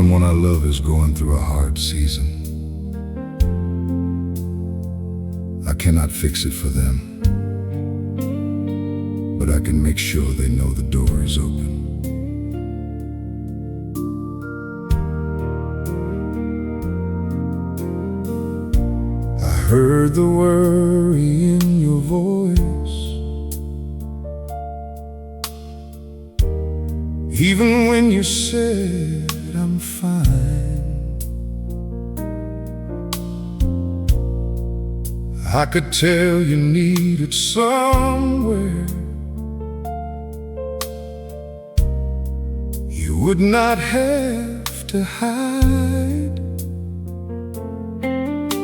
Someone I love is going through a hard season. I cannot fix it for them, but I can make sure they know the door is open. I heard the worry in your voice, even when you said I'm fine. I could tell you needed somewhere you would not have to hide.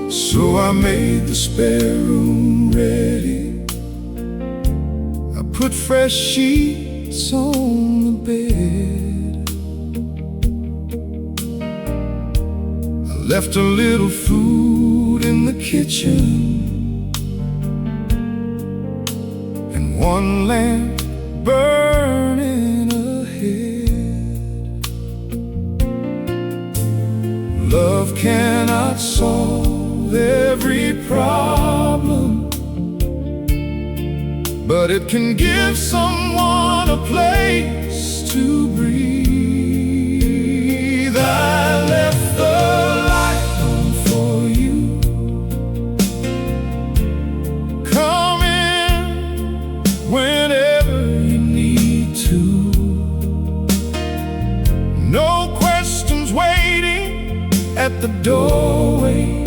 So I made the spare room ready. I put fresh sheets on the bed. I left a little food in the kitchen and one lamp burning ahead. Love cannot solve every problem, but it can give someone a place to breathe. I left the light on for you. Come in whenever you need to. No questions waiting at the doorway.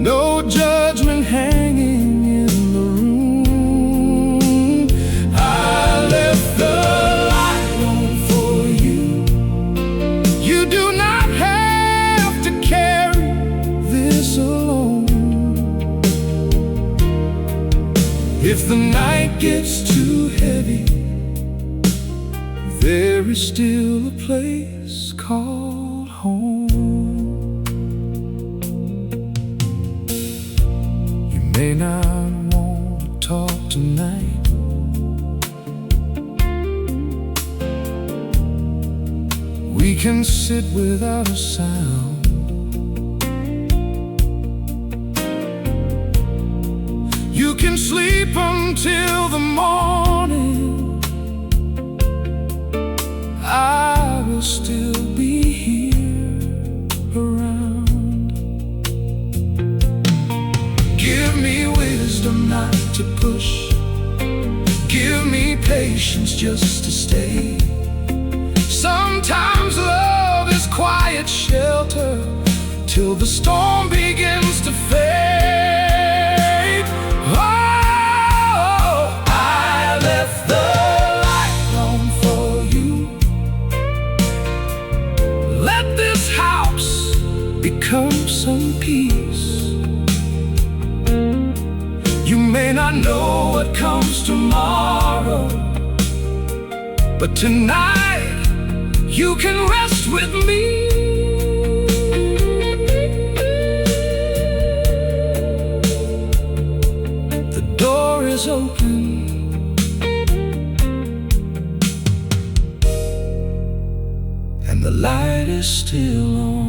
No judgment hanging in the room. I left the light on for you. You do not have to carry this alone. If the night gets too heavy, there is still a place called home. You may not want to talk tonight. We can sit without a sound. You can sleep until the morning. I will still be here around. Give me wisdom not to push. Give me patience just to stay. Sometimes love is quiet shelter till the storm begins to fade. Oh, I left the light on for you. Let this house become some peace. You may not know what comes tomorrow, but tonight you can rest with me. The door is open, and the light is still on.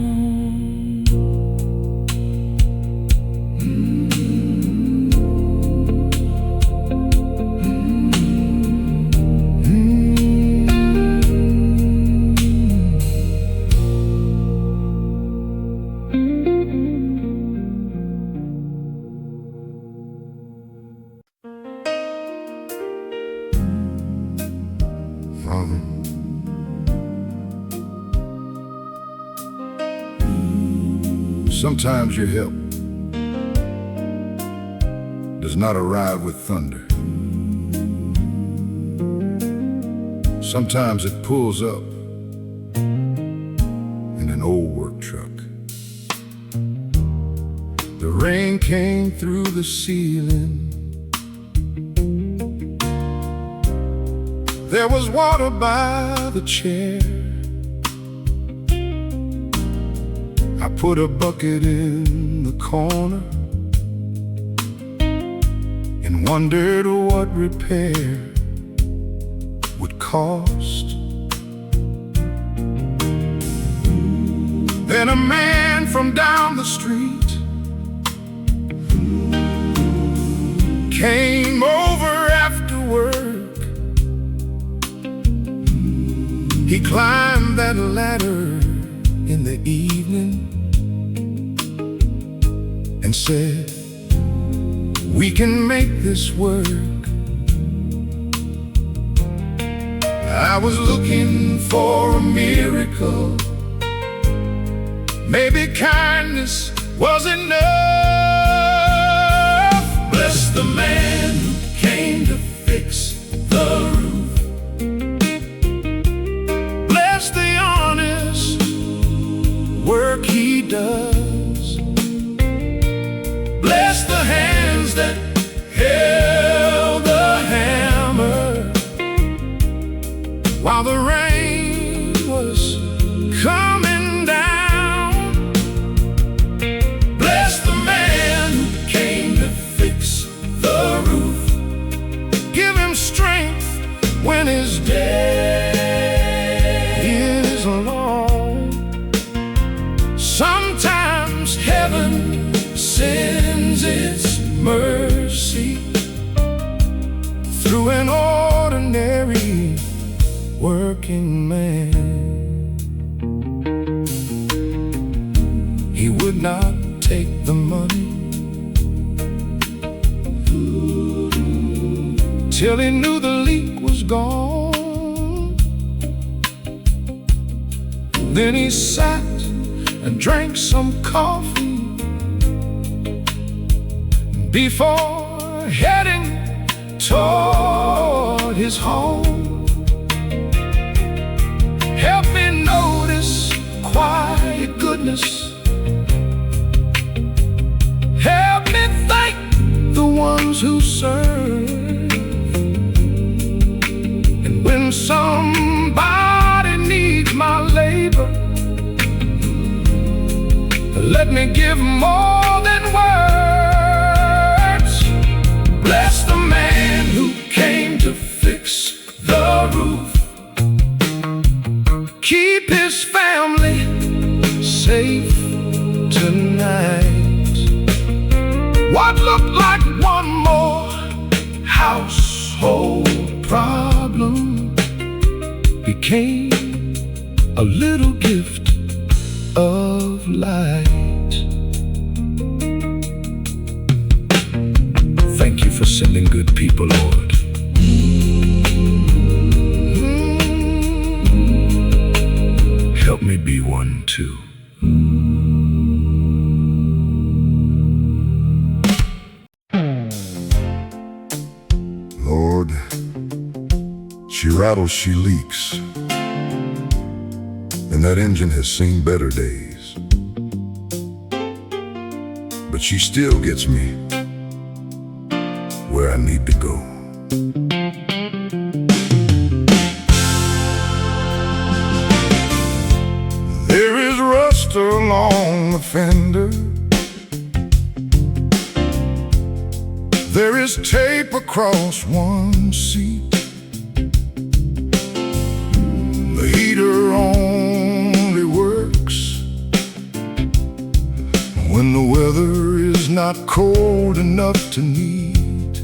Sometimes your help does not arrive with thunder. Sometimes it pulls up in an old work truck. The rain came through the ceiling. There was water by the chair. I put a bucket in the corner and wondered what repair would cost. Then a man from down the street came over after work. He climbed that ladder in the evening and said, "We can make this work." I was looking for a miracle. Maybe kindness was enough. Bless the man who came to fix the roof. Bless the honest work he does. Bless the hands that held the hammer while the rain was coming down. Bless the man who came to fix the roof. Give him strength when his day is long. Sometimes heaven sends its mercy through an ordinary working man. He would not take the money till he knew the leak was gone. Then he sat and drank some coffee before heading toward his home. Help me notice quiet goodness. Help me thank the ones who serve. And when somebody needs my labor, let me give more than words. Bless the man who came to fix the roof. Keep his family safe tonight. What looked like one more household problem became a little gift of light. Thank you for sending good people, Lord. Help me be one too. Lord, she rattles, she leaks, and that engine has seen better days. But she still gets me where I need to go. There is rust along the fender. There is tape across one seat. The heater only works when the weather is not cold enough to need.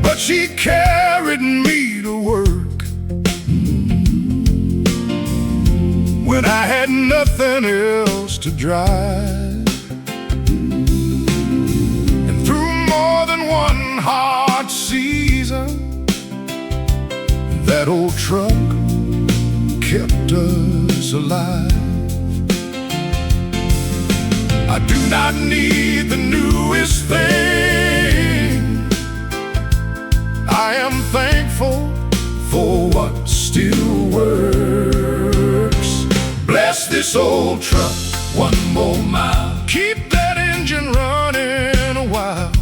But she carried me to work when I had nothing else to drive. And through more than one hard season, that old truck kept us alive. I do not need the newest thing. I am thankful for what still works. Bless this old truck one more mile. Keep that engine running a while.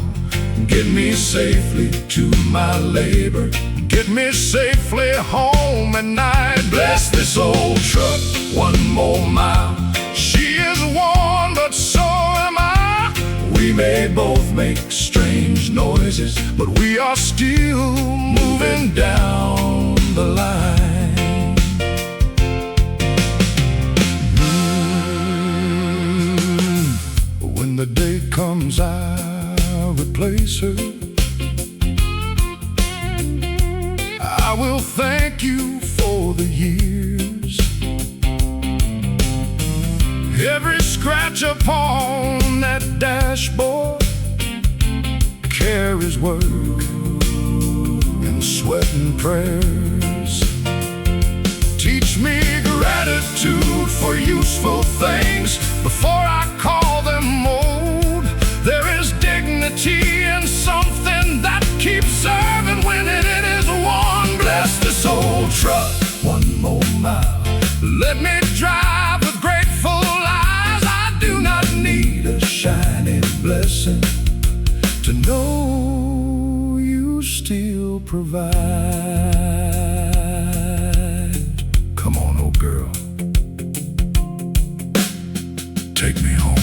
Get me safely to my labor. Get me safely home at night. Bless this old truck one more mile. She is worn, but so am I. We may both make strange noises, but we are still moving down the line. closer. I will thank you for the years. Every scratch upon that dashboard carries work and sweat and prayers. Teach me gratitude for useful things before I call them old. There is dignity in something that keeps serving when it is worn. Bless this old truck one more mile. Let me drive with grateful eyes. I do not need a shining blessing to know you still provide. Come on, old girl, take me home.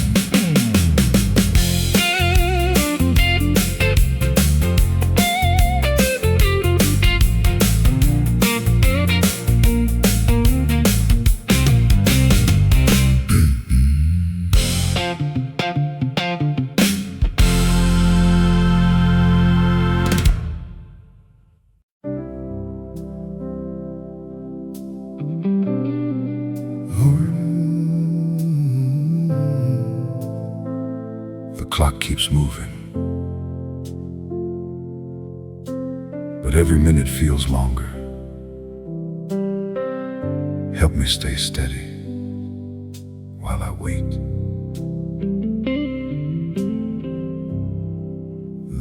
The clock keeps moving, but every minute feels longer. Help me stay steady while I wait.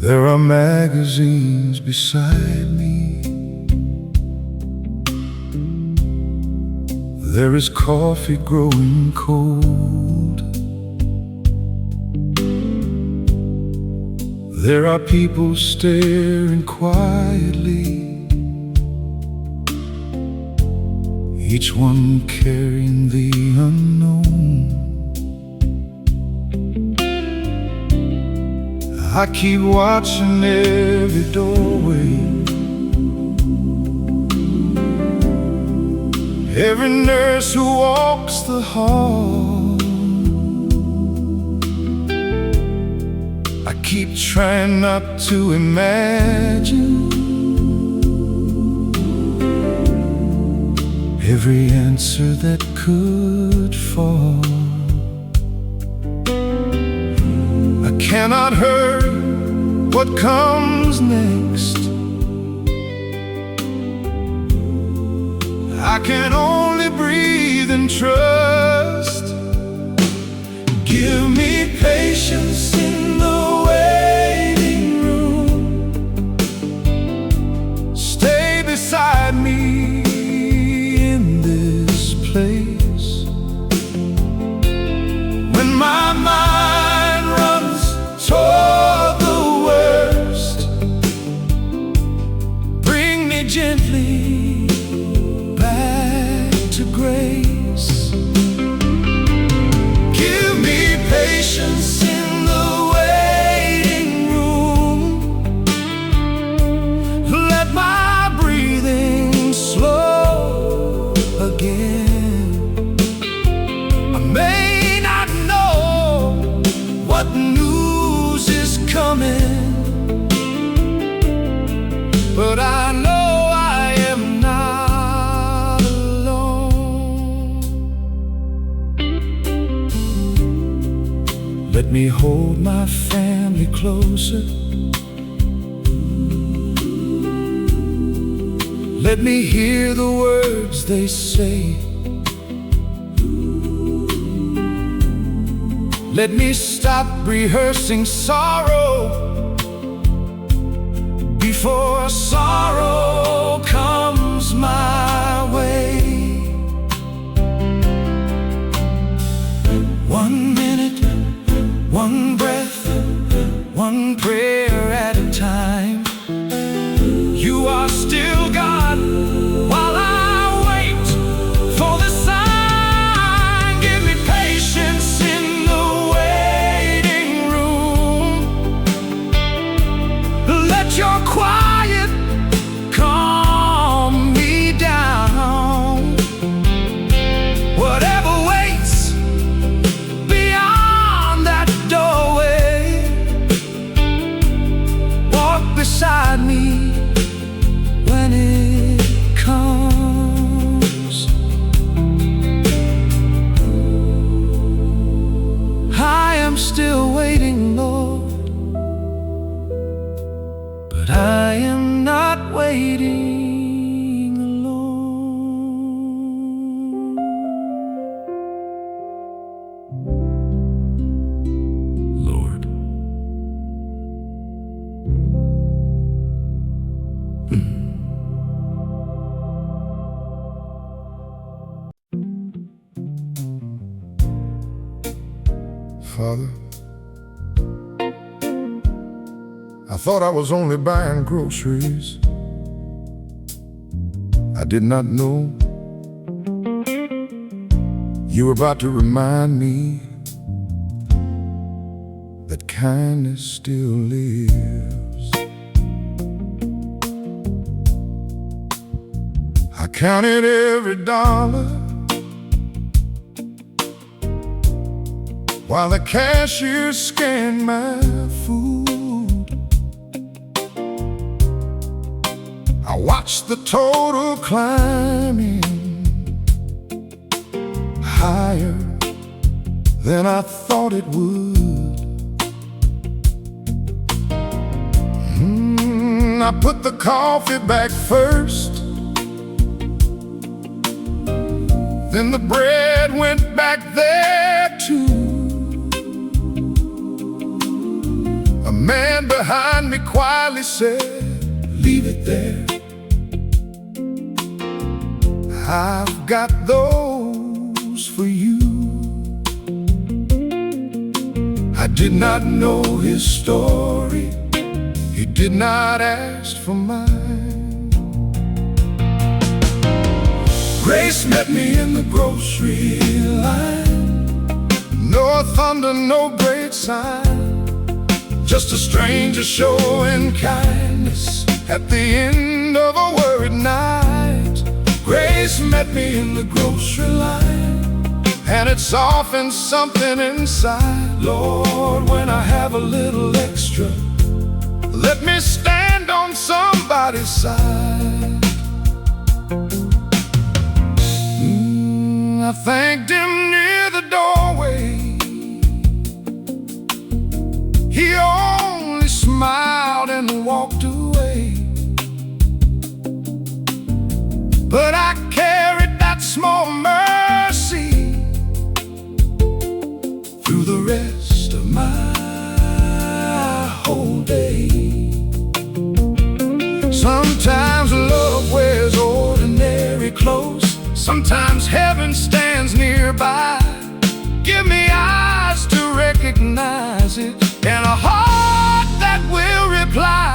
There are magazines beside me. There is coffee growing cold. There are people staring quietly, each one carrying the unknown. I keep watching every doorway, every nurse who walks the hall. I keep trying not to imagine every answer that could fall. I cannot hurry what comes next. I can only breathe and trust. Give me patience in the waiting room. Stay beside me in this place. When my mind runs toward the worst, bring me gently to grace. Give me patience in the waiting room. Let my breathing slow again. I may not know what news is coming, but I know let me hold my family closer. Let me hear the words they say. Let me stop rehearsing sorrow before sorrow comes my way. 1 minute, one breath, one prayer at a time. You are still God while I wait for the sign. Give me patience in the waiting room. Let your quiet calm me down. Father, I thought I was only buying groceries. I did not know you were about to remind me that kindness still lives. I counted every dollar while the cashier scanned my food. I watched the total climbing higher than I thought it would. I put the coffee back first, then the bread went back there too. A man behind me quietly said, "Leave it there. I've got those for you." I did not know his story. He did not ask for mine. Grace met me in the grocery line. No thunder, no great sign, just a stranger showing kindness at the end of a worried night. Grace met me in the grocery line, and it softened something inside. Lord, when I have a little extra, let me stand on somebody's side. I thanked him near the doorway. He only smiled and walked away. But I carried that small mercy through the rest of my whole day. Sometimes love wears ordinary clothes. Sometimes heaven stands nearby. Give me eyes to recognize it, and a heart that will reply.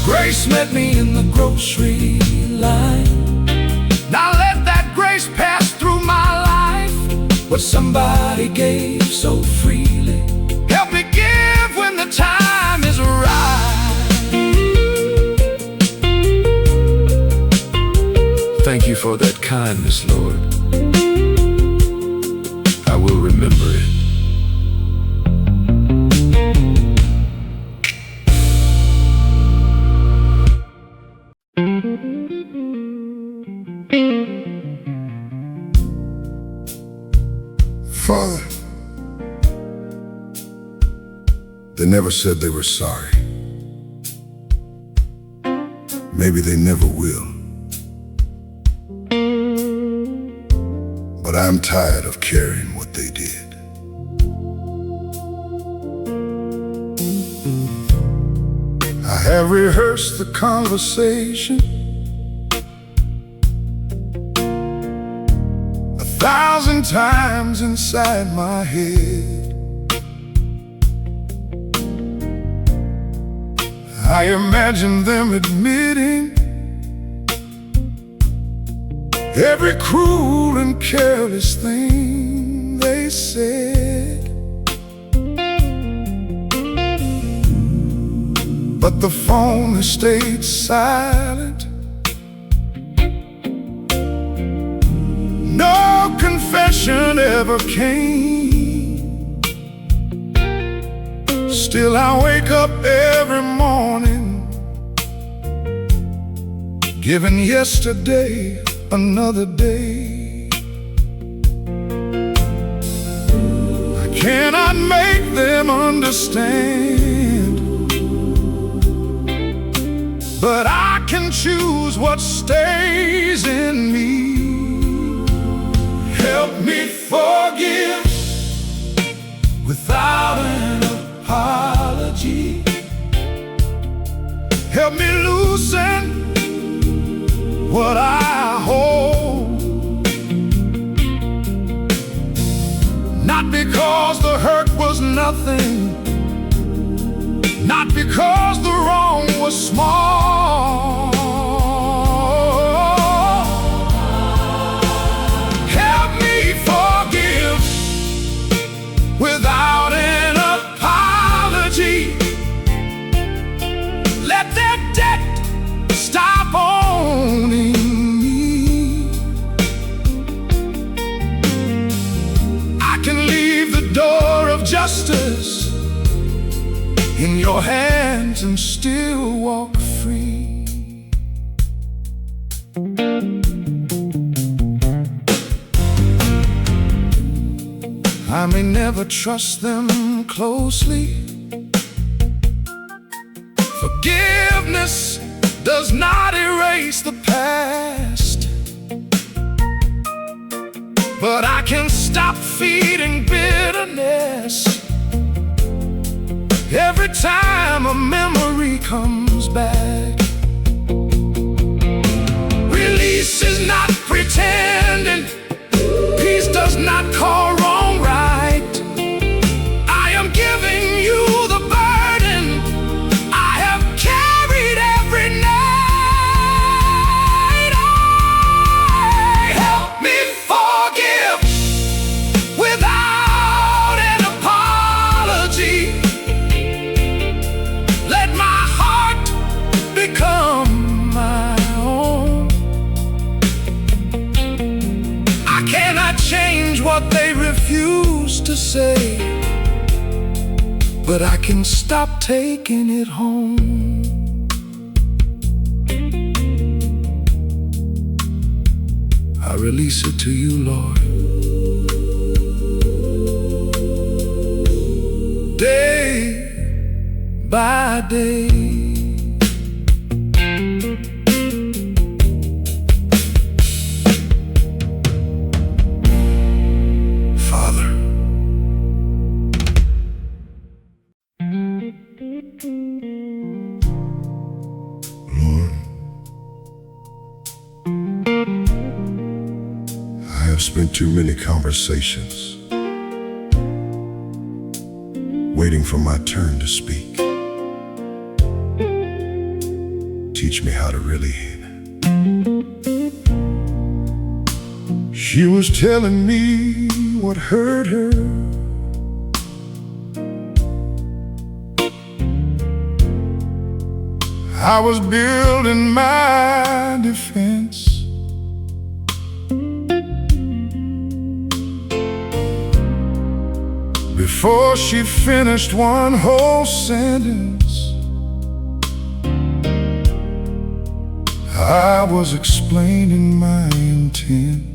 Grace met me in the grocery line. Now let that grace pass through my life. What somebody gave so freely, help me give when the time is right. Thank you for that kindness, Lord. I will remember it. Father, they never said they were sorry. Maybe they never will. But I'm tired of carrying what they did. I have rehearsed the conversation 1,000 times inside my head. I imagine them admitting every cruel and careless thing they said. But the phone has stayed silent. No confession ever came. Still I wake up every morning giving yesterday another day. I cannot make them understand, but I can choose what stays in me. Help me forgive without an apology. Help me loosen what I hold. nothing, not because the wrong was small. Help me forgive without an apology. Let that debt stop owning me. I can leave the door of justice in your hands and still walk free. I may never trust them closely. Forgiveness does not erase the past, but I can stop feeding bitterness every time a memory comes back. Release is not pretending. Peace does not call wrong right. I am giving you the burden I have carried every night. Help me forgive without an apology. Let my heart become my own. I cannot change what they refuse to say, but I can stop taking it home. I release it to you, Lord. Day by day. Father, Lord, I have spent too many conversations waiting for my turn to speak. Teach me how to really hear. she was telling me what hurt her. I was building my defense. Before she finished one whole sentence, I was explaining my intent.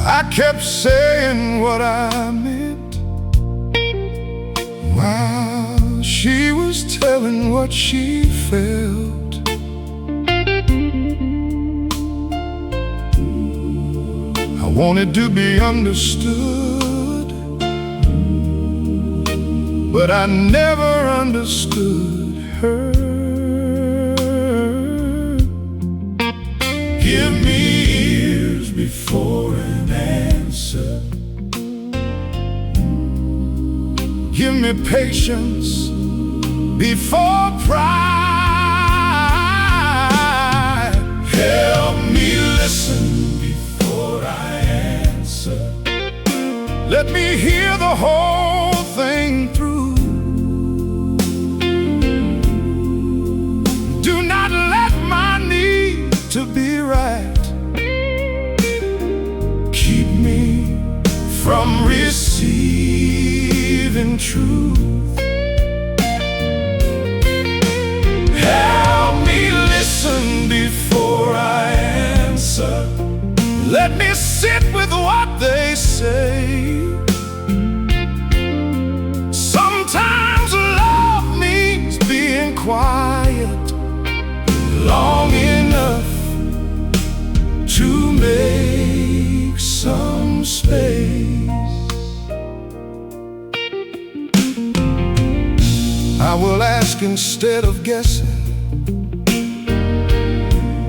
I kept saying what I meant, while she was telling what she felt. I wanted to be understood, but I never understood her. Give me ears before an answer. Give me patience before pride. Help me listen before I answer. Let me hear the whole thing through. Do not let my need to be right keep me from receiving truth. Help me listen before I answer. Let me sit with what they say. Sometimes love means being quiet long enough to make some space. I will ask instead of guessing.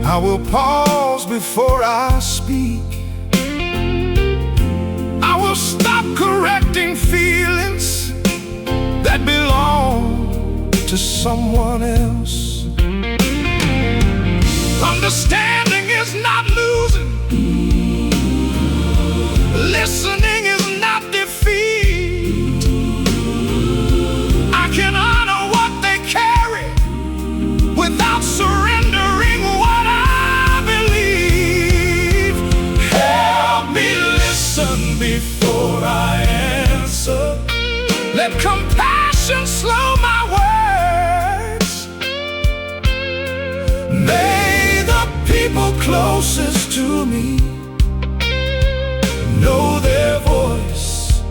I will pause before I speak. I will stop correcting feelings that belong to someone else. Understanding is not losing. Listening is not defeat. I can honor what they carry without surrendering what I believe. Help me listen before I answer. Let compassion slow my words. May the people closest to me know their voice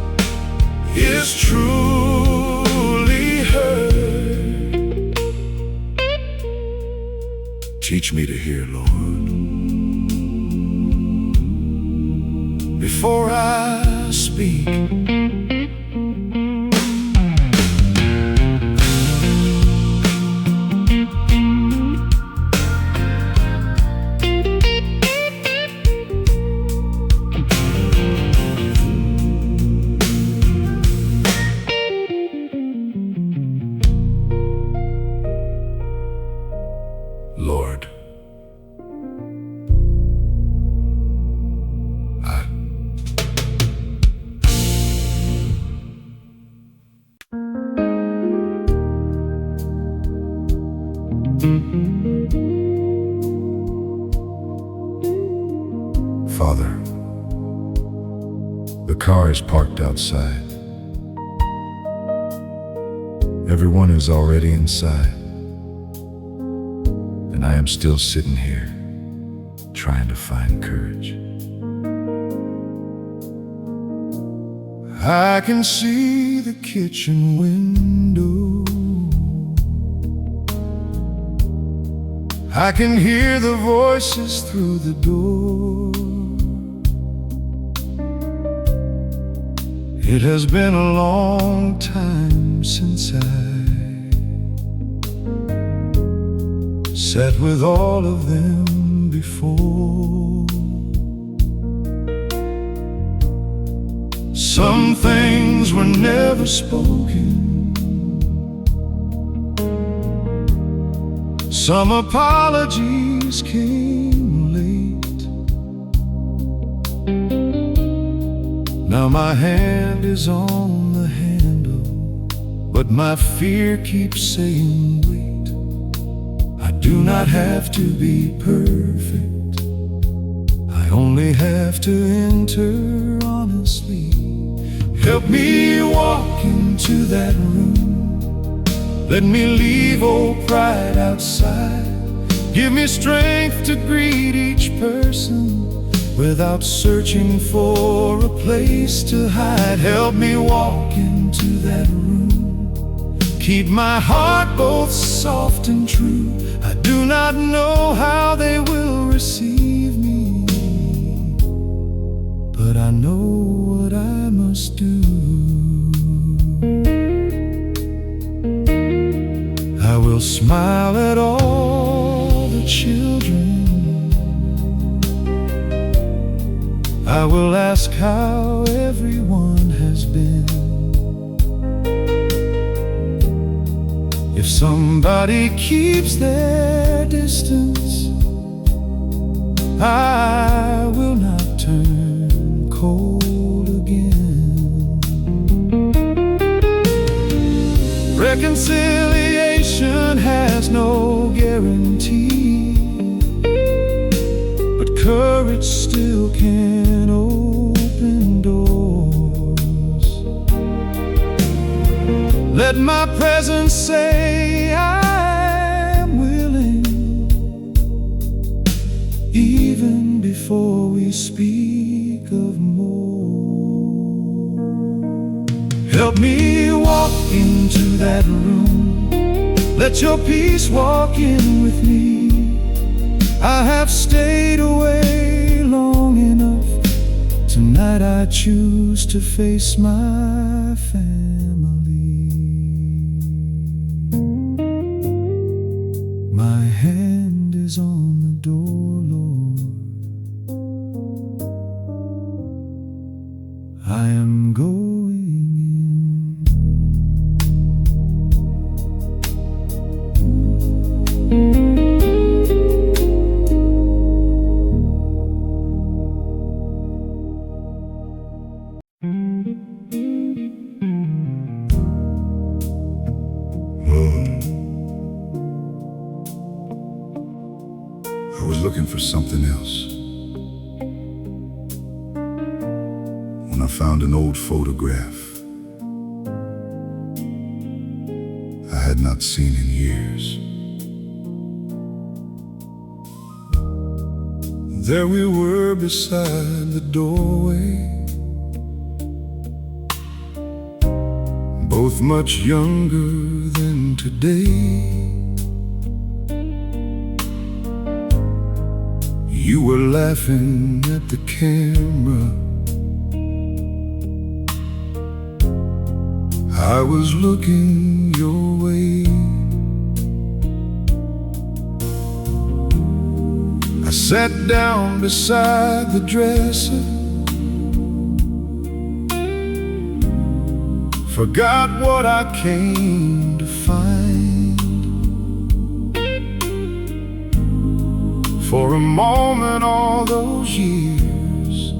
is truly heard. Teach me to hear, Lord, before I speak. Lord, Father, the car is parked outside. Everyone is already inside, and I am still sitting here, trying to find courage. I can see the kitchen window. I can hear the voices through the door. It has been a long time since I sat with all of them before. Some things were never spoken. Some apologies came late. Now my hand is on the handle, but my fear keeps saying wait. I do not have to be perfect. I only have to enter honestly. Help me walk into that room. Let me leave old pride outside. Give me strength to greet each person without searching for a place to hide. Help me walk into that room. Keep my heart both soft and true. I do not know how they will receive me, but I know what I must do. I will smile at all the children. I will ask how everyone has been. If somebody keeps their distance, I will not turn cold again. Reconciliation has no guarantee, but courage still can open doors. Let my presence say I'm willing, even before we speak of more. Help me walk into that room. Let your peace walk in with me. I have stayed away long enough. Tonight I choose to face my family. My hand is on the door. I was looking for something else when I found an old photograph I had not seen in years. There we were beside the doorway, both much younger than today. You were laughing at the camera, I was looking your way. I sat down beside the dresser, forgot what I came to find. For a moment all those years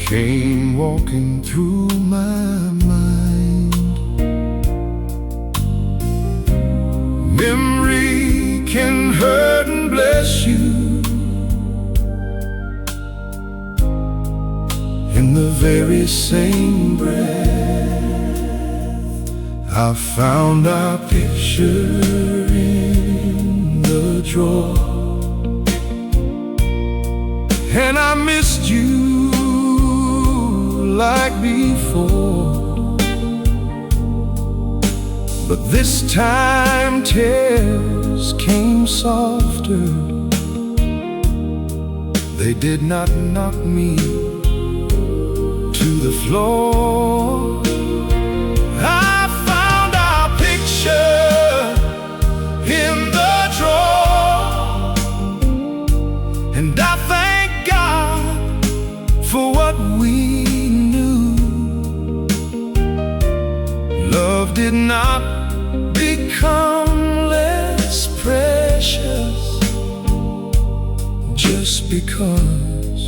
came walking through my mind. Memory can hurt and bless you in the very same breath. I found our picture in the drawer, and I missed you like before. But this time tears came softer, they did not knock me to the floor. I found our picture in the drawer, and I thank God for what we knew. Love did not become less precious just because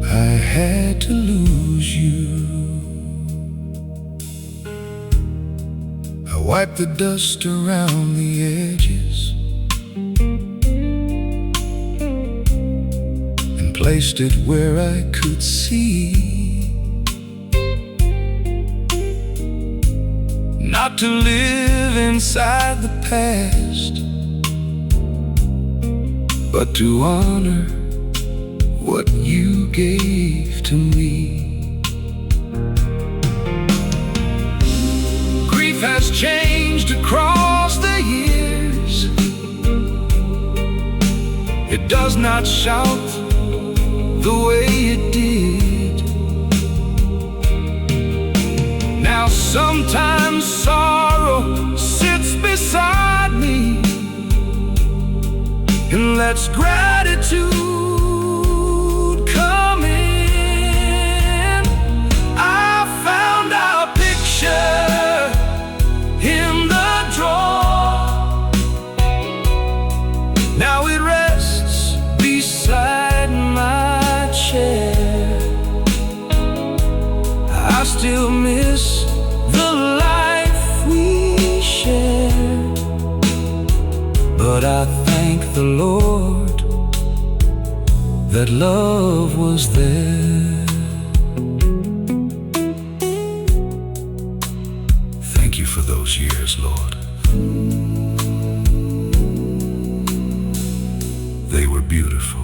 I had to lose you. I wiped the dust around the edges and placed it where I could see. Not to live inside the past, but to honor what you gave to me. Grief has changed across the years. It does not shout the way it did. Now sometimes sorrow sits beside me and lets gratitude come in. I found our picture in the drawer, now it rests beside my chair. I still miss the life we shared, but I thank the Lord that love was there. Thank you for those years, Lord. They were beautiful.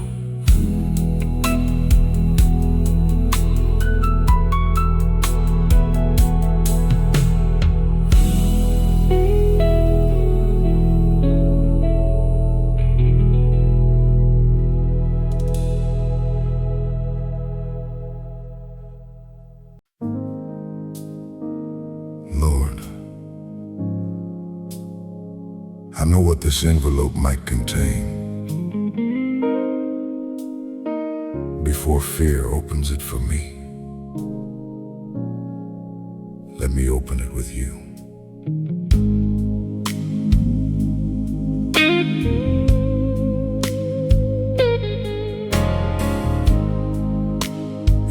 I know what this envelope might contain before fear opens it for me. Let me open it with you.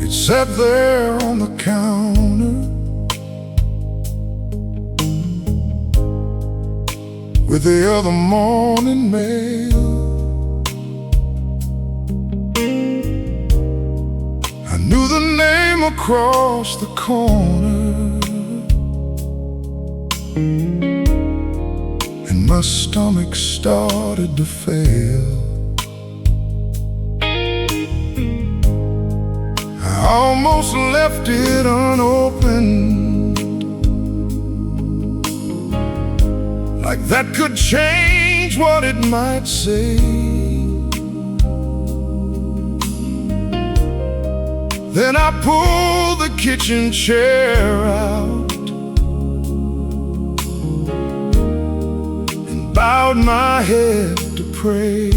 It sat there on the counter with the other morning mail. I knew the name across the corner, and my stomach started to fail. I almost left it unopened, like that could change what it might say. Then I pulled the kitchen chair out and bowed my head to pray.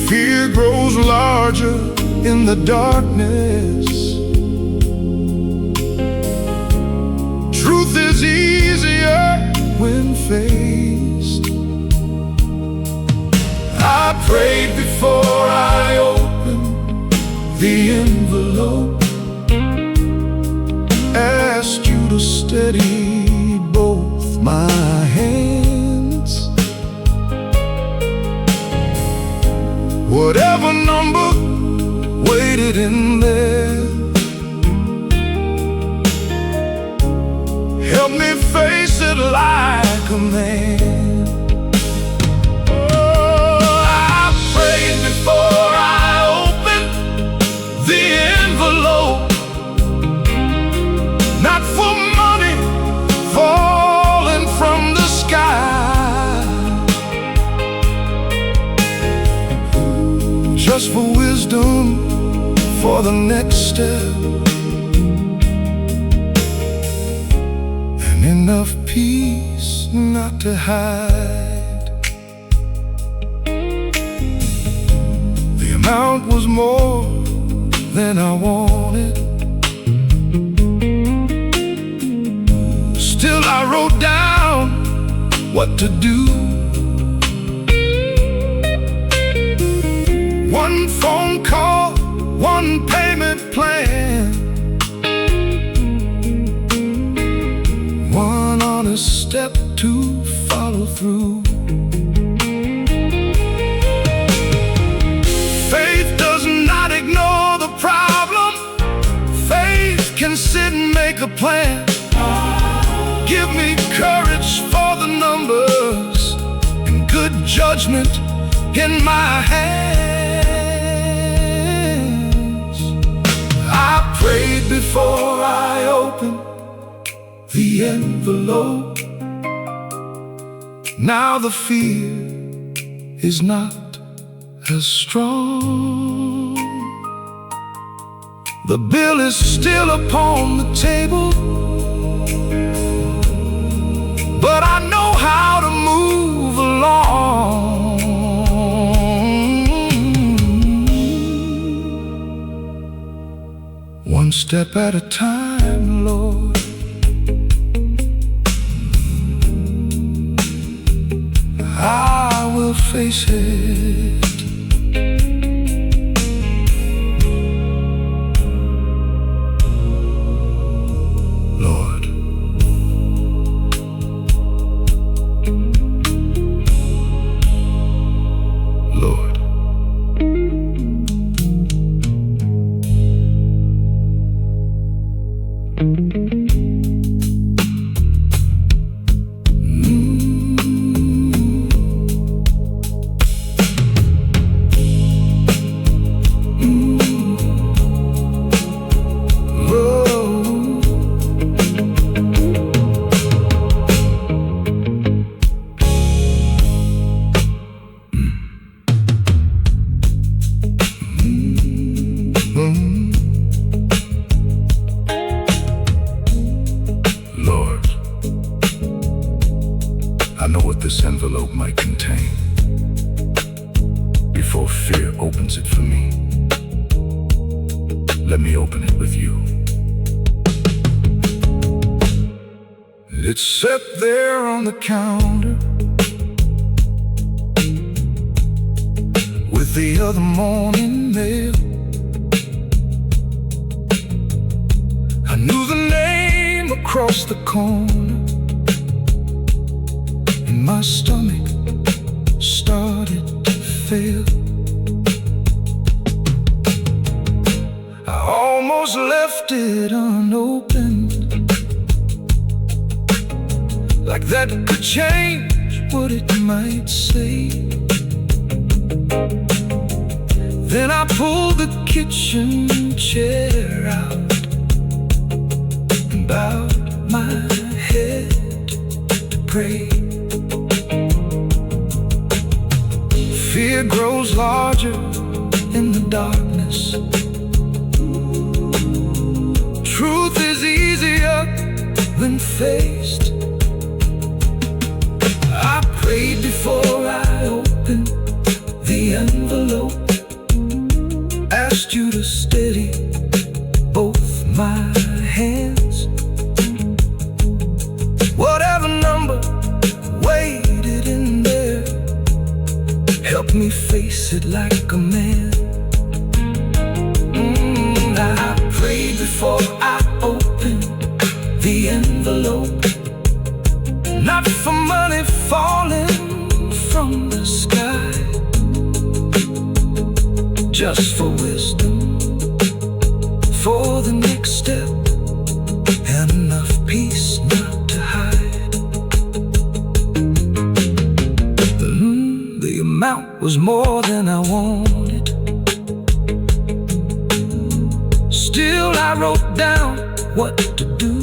Fear grows larger in the darkness. Truth is easier when faced. I prayed before I opened the envelope, asked you to steady both my hands. Whatever number waited in there, help me face it like a man. Before I opened the envelope, not for money falling from the sky, just for wisdom for the next step, and enough peace not to hide. The amount was more than I wanted. Still I wrote down what to do. One phone call, one payment plan, one honest step to follow through. Can sit and make a plan. Give me courage for the numbers and good judgment in my hands. I prayed before I opened the envelope. Now the fear is not as strong. The bill is still upon the table, but I know how to move along. One step at a time, Lord. I will face it. I know what this envelope might contain before fear opens it for me. Let me open it with you. It's set there on the counter with the other morning mail. I knew the name across across the corner, and my stomach started to fail. I almost left it unopened, like that could change what it might say. Then I pulled the kitchen chair out and bowed my head to pray. Fear grows larger in the darkness. Truth is easier when faced. I prayed before I opened the envelope, asked you to steady both my hands. Whatever number waited in there, help me face it like a man. I prayed before I opened the envelope, not for money falling from the sky, just for wisdom, for the next step, and enough peace not to hide. The amount was more than I wanted. Still I wrote down what to do.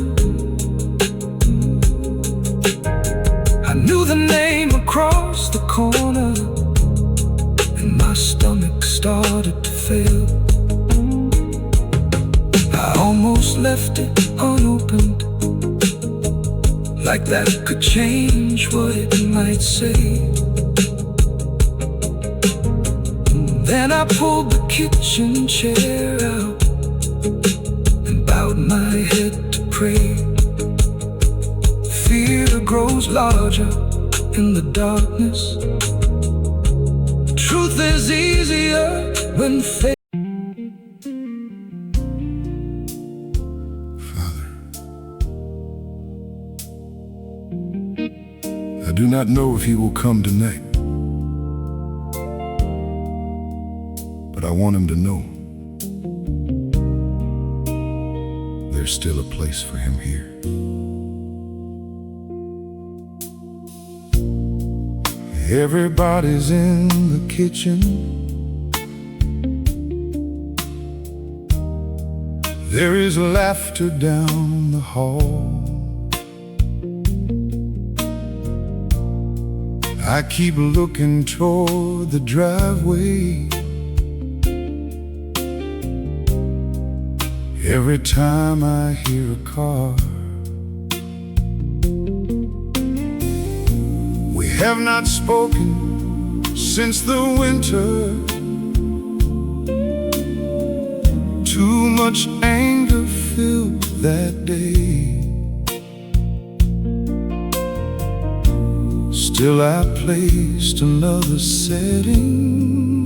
I knew the name across the corner, and my stomach started to fail. I almost left it unopened, like that could change what it might say. Then I pulled the kitchen chair out and bowed my head to pray. Fear grows larger in the darkness. Truth is easier when faced. Father, I do not know if he will come tonight, but I want him to know there's still a place for him here. Everybody's in the kitchen. There is laughter down the hall. I keep looking toward the driveway. Every time I hear a car, we have not spoken since the winter. Too much anger filled that day. Still I placed another setting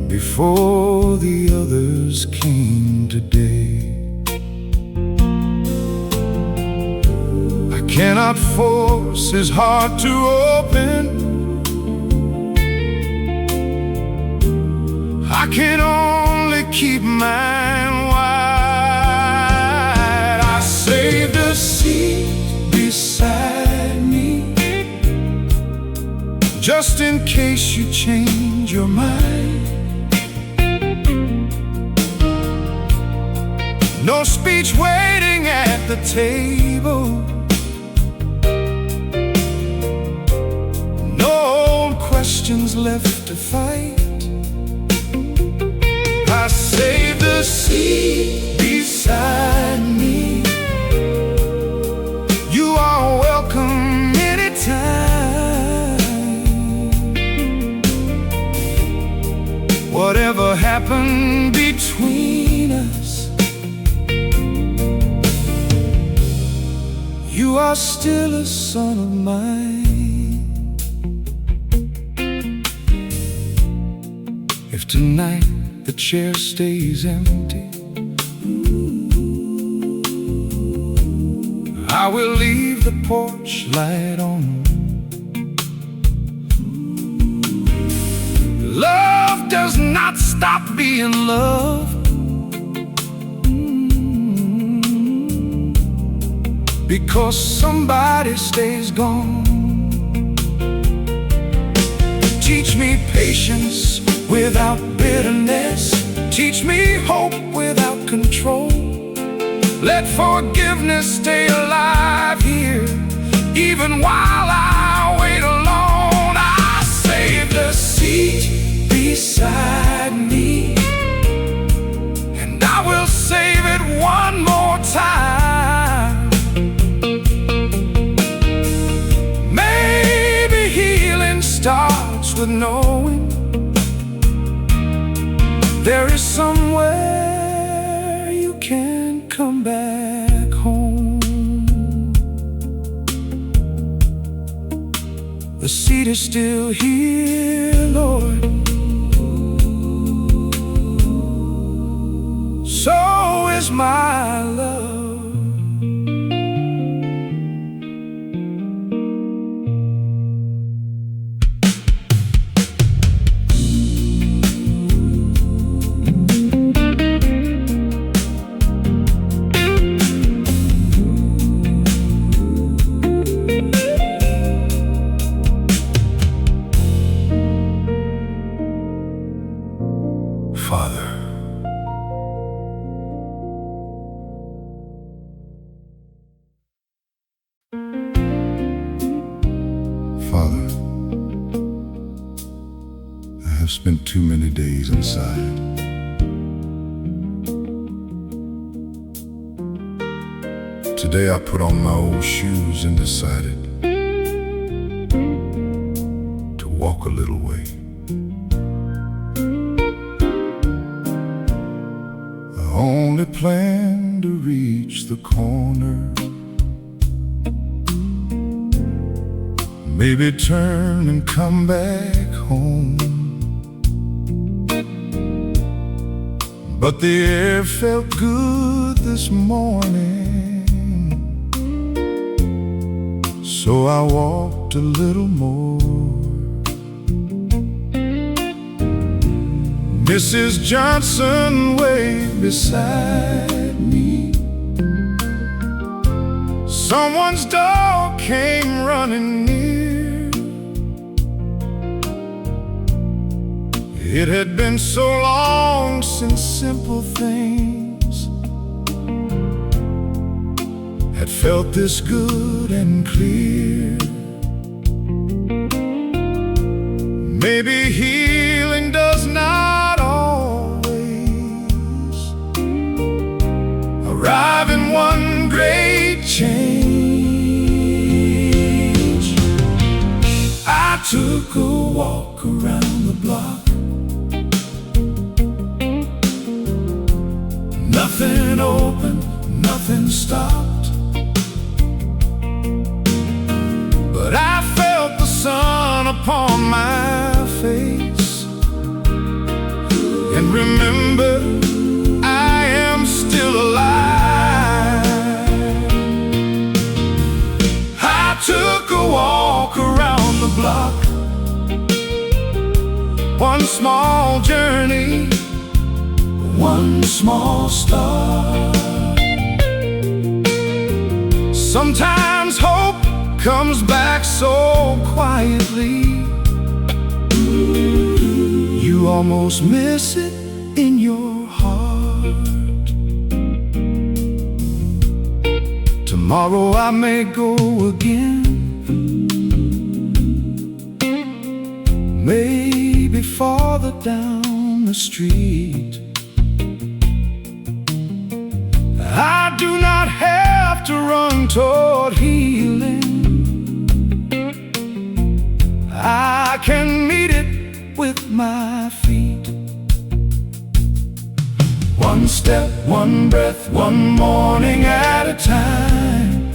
before the others came today. I cannot force his heart to open. I can only keep mine wide. I saved a seat beside me, just in case you change your mind. No speech waiting at the table, no old questions left to fight. I saved a seat beside me. You are welcome anytime. Whatever happened between us, you are still a son of mine. If tonight the chair stays empty, will leave the porch light on. Love does not stop being love. Because somebody stays gone. Teach me patience without bitterness. Teach me hope without control. Let forgiveness stay alive here, even while I wait alone. I save the seat beside me, and I will save it one more time. Maybe healing starts with knowing there is somewhere you can come back home. The seed is still here, Lord. So is my love. Father, I have spent too many days inside. Today I put on my old shoes and decided to walk a little way. I only plan to reach the corner, maybe turn and come back home. But the air felt good this morning, so I walked a little more. Mrs. Johnson waved beside me. Someone's dog came running near. It had been so long since simple things had felt this good and clear. Maybe healing does not always arrive in one great change. I took a walk around the block. Nothing opened, nothing stopped, but I felt the sun upon my face, and remember, I am still alive. I took a walk around the block, one small journey, one small star. Sometimes hope comes back so quietly, you almost miss it in your heart. Tomorrow I may go again, maybe farther down the street. I do not have to run toward healing. I can meet it with my feet. One step, one breath, one morning at a time.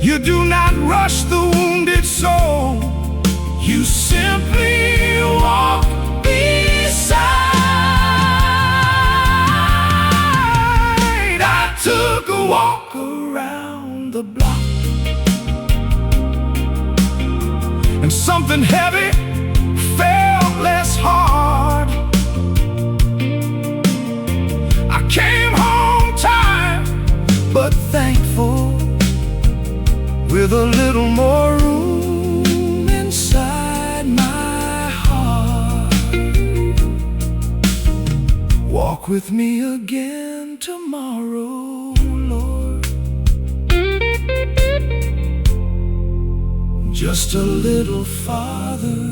You do not rush the wounded soul, you simply walk beside. Took a walk around Walk with me again tomorrow, Lord. Just a little farther.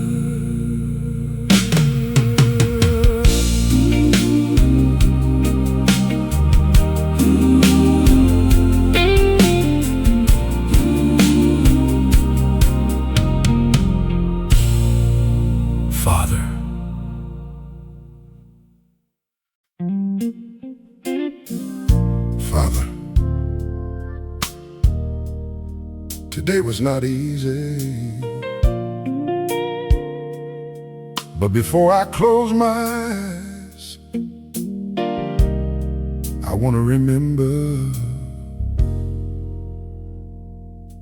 Father, Father, today was not easy, but before I close my eyes, I want to remember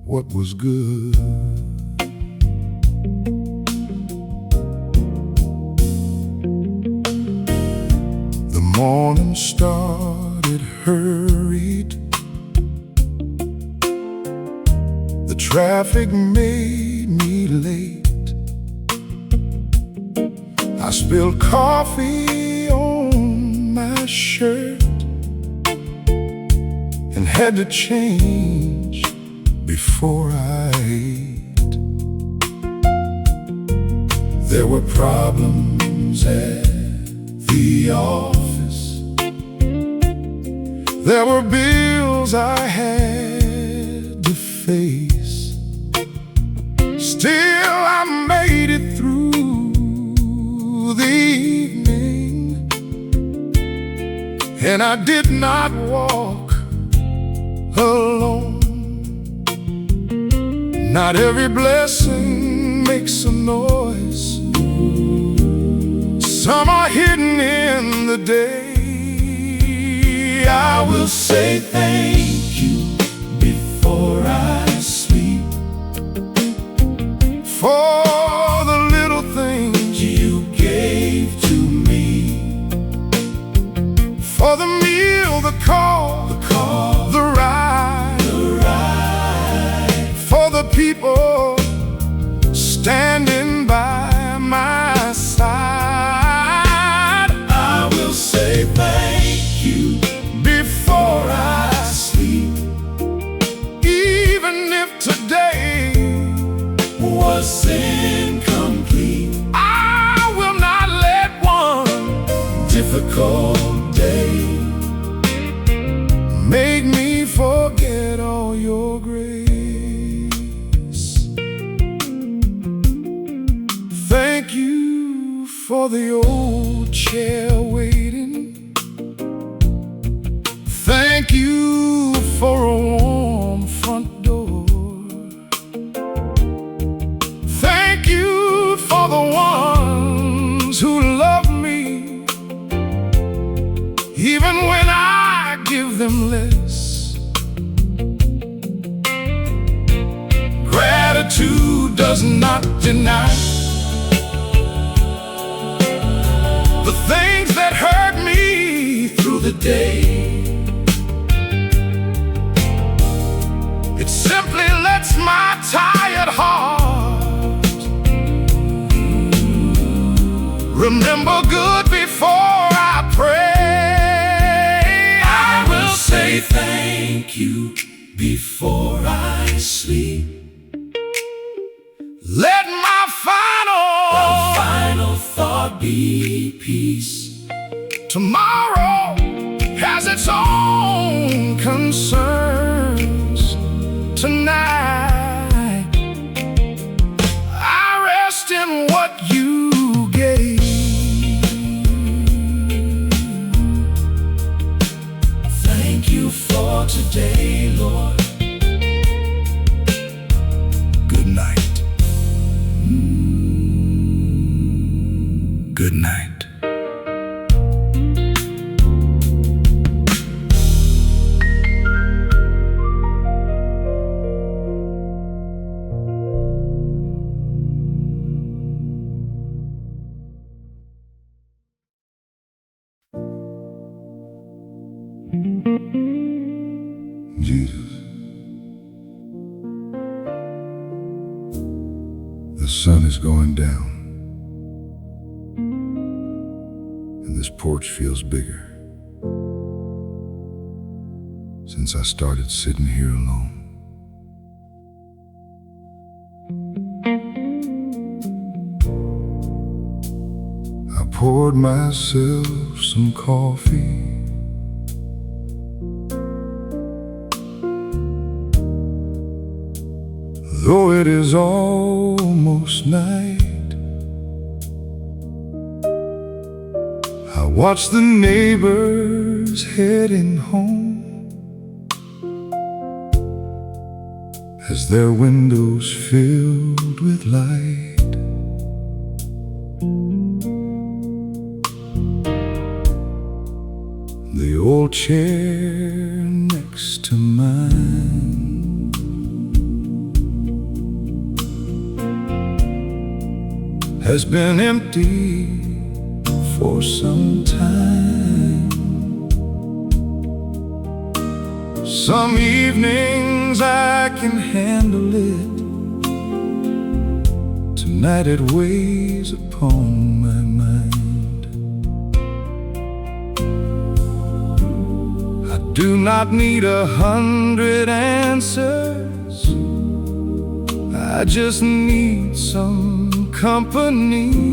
what was good. The morning started hurried, the traffic made me late. I spilled coffee on my shirt and had to change before I ate. There were problems at the office, there were bills I had to face. Still I made it through the evening, and I did not walk alone. Not every blessing makes a noise. Some are hidden in the day. I will say thank you before I sleep for the little things you gave to me, for the meal, the call, the ride, for the people standing by my side. I will say thank you before I sleep, even if today was incomplete. I will not let one difficult day make me forget all your grace. Thank you for the old chair waiting. Thank you for a warm front door. Thank you for the ones who love me, even when I give them less. Gratitude does not deny the things that hurt me through the day. It simply lets my tired heart remember good before I pray. I will say thank you before I sleep. Let my final thought be peace. Tomorrow has its own concerns. Tonight I rest in what you gave. Thank you for today, Lord. Good night. Good night. Jesus, the sun is going down, and this porch feels bigger. since I started sitting here alone. I poured myself some coffee, though it is almost night. I watch the neighbors heading home as their windows filled with light. The old chair next to mine has been empty for some time. Some evenings I can handle it, tonight it weighs upon my mind. I do not need 100 answers, I just need some company.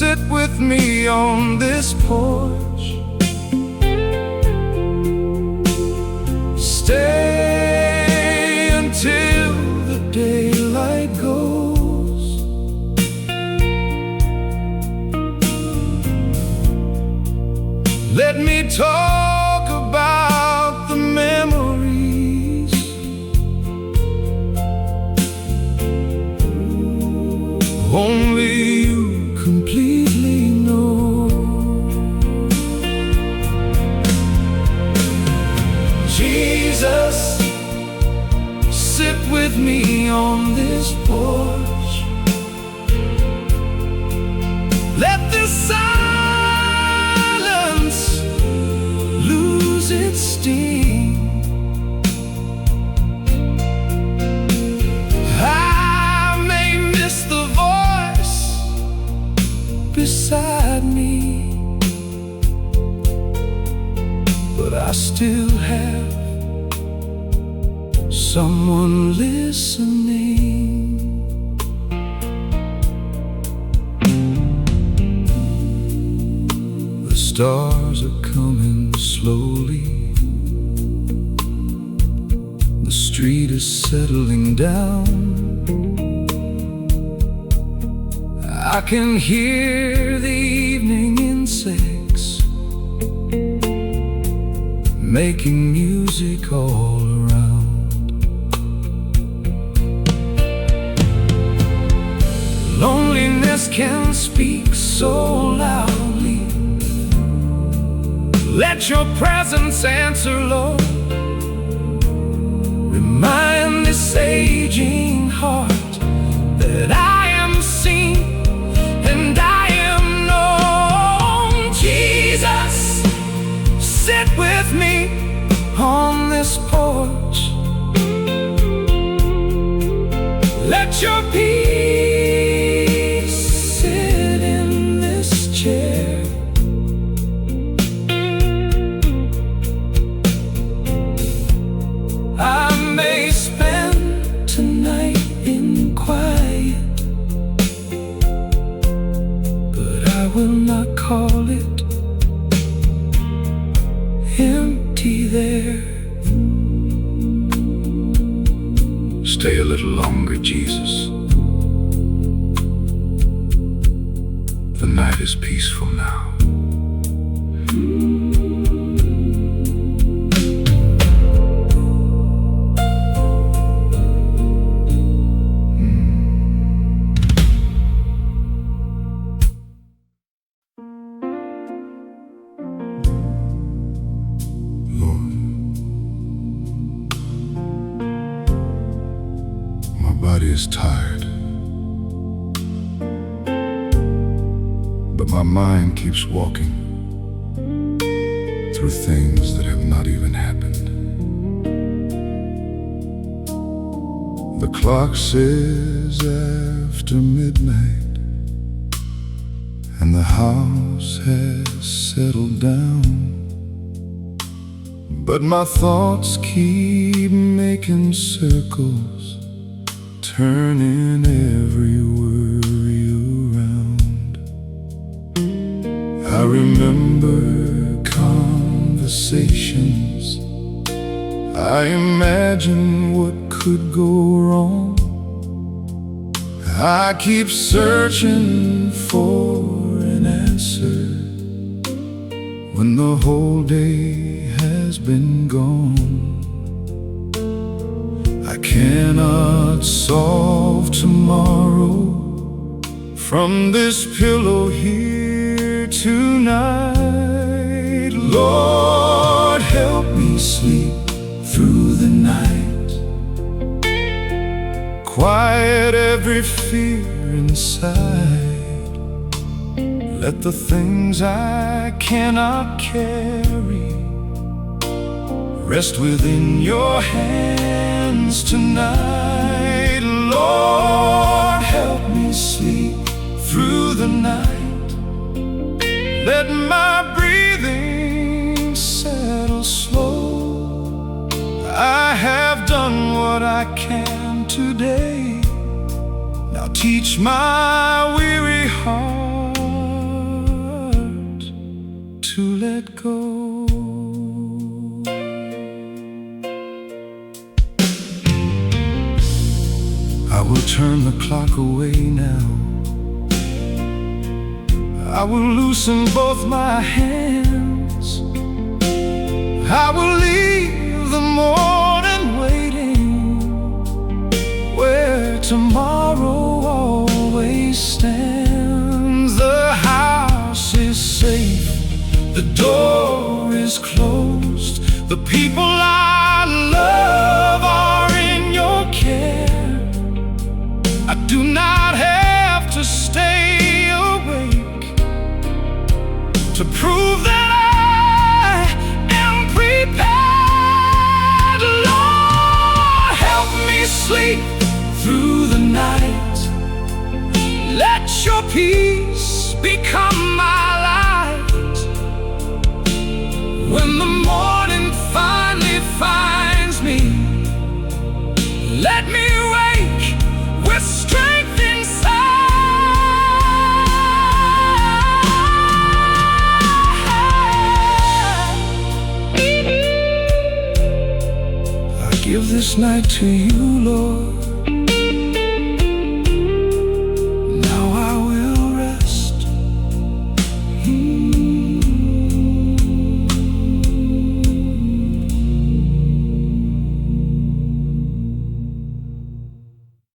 Sit with me on this porch, stay until the daylight goes. Let me talk about the memories, only you completely know. Jesus, sit with me on this porch. Let the silence lose its sting. I may miss the voice beside me, but I still have someone listening. The stars are coming slowly, the street is settling down. I can hear the evening insects making music all around. Loneliness can speak so loudly. Let your presence answer, Lord. Remind this aging heart that I am seen and I am known. Jesus, sit with me on this porch. Let your peace sit in this chair. I may spend tonight in quiet, but I will not call it empty there. Stay a little longer, Jesus. The night is peaceful now. Is tired, but my mind keeps walking through things that have not even happened. The clock says after midnight, and the house has settled down, but my thoughts keep making circles, turning every worry around. I remember conversations, I imagine what could go wrong. I keep searching for an answer when the whole day has been gone. I cannot solve tomorrow from this pillow here tonight. Lord, help me sleep through the night. Quiet every fear inside. Let the things I cannot carry rest within your hands tonight. Lord, help me sleep through the night. Let my breathing settle slow. I have done what I can today. Now teach my weary heart to let go. I will turn the clock away now. I will loosen both my hands. I will leave the morning waiting where tomorrow always stands. The house is safe, the door is closed. The people I love are in your care. I do not have to stay awake to prove that I am prepared. Lord, help me sleep through the night. Let your peace become my light. When the morning finally finds me, let me wake with strength inside. I give this night to you, Lord.